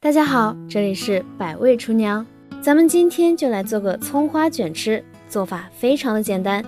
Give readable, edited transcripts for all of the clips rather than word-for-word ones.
大家好，这里是百味厨娘，咱们今天就来做个葱花卷吃，做法非常的简单。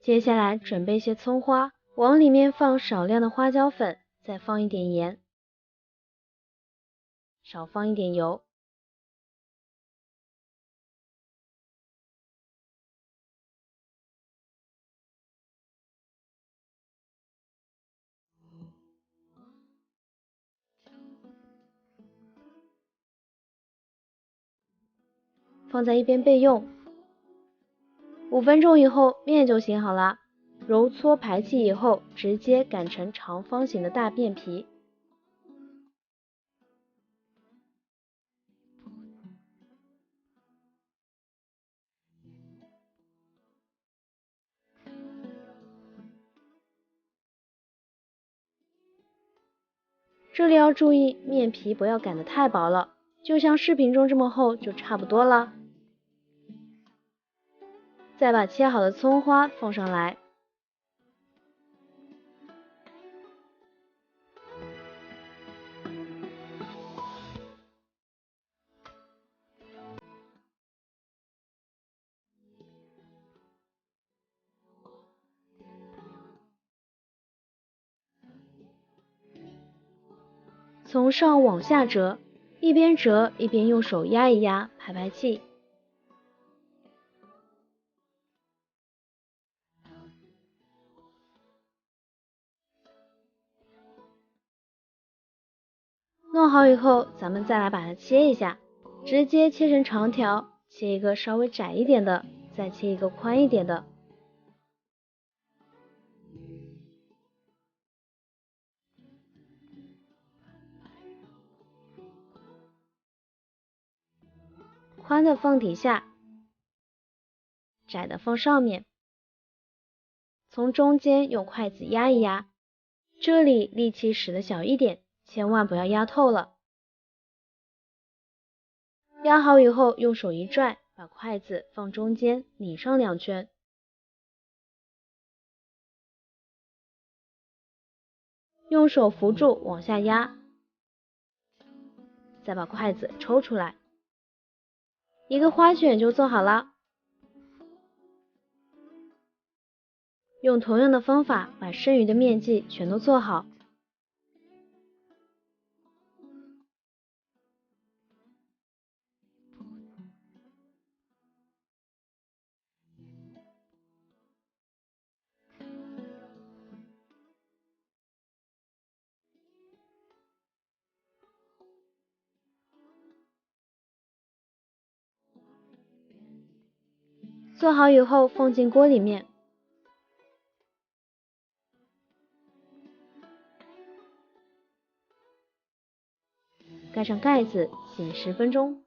接下来准备些葱花，往里面放少量的花椒粉，再放一点盐，少放一点油。放在一边备用。5分钟以后，面就醒好了。揉搓排气以后，直接擀成长方形的大面皮。这里要注意，面皮不要擀得太薄了，就像视频中这么厚就差不多了。再把切好的葱花放上来。从上往下折，一边折一边用手压一压，排排气。弄好以后，咱们再来把它切一下，直接切成长条，切一个稍微窄一点的，再切一个宽一点的。宽的放底下，窄的放上面。从中间用筷子压一压，这里力气使得小一点，千万不要压透了。压好以后，用手一拽，把筷子放中间，拧上2圈。用手扶住往下压，再把筷子抽出来，一个花卷就做好了。用同样的方法把剩余的面剂全都做好。做好以后放进锅里面，盖上盖子，醒10分钟。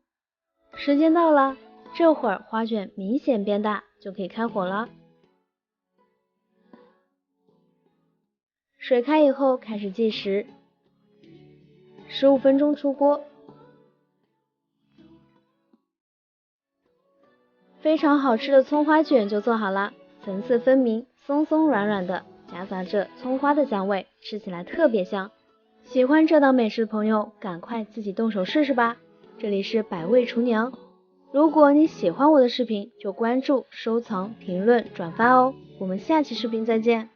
时间到了，这会儿花卷明显变大，就可以开火了。水开以后开始计时，15分钟出锅。非常好吃的葱花卷就做好了，层次分明，松松软软的，夹杂着葱花的香味，吃起来特别香。喜欢这道美食的朋友，赶快自己动手试试吧。这里是百味厨娘，如果你喜欢我的视频，就关注、收藏、评论、转发哦。我们下期视频再见。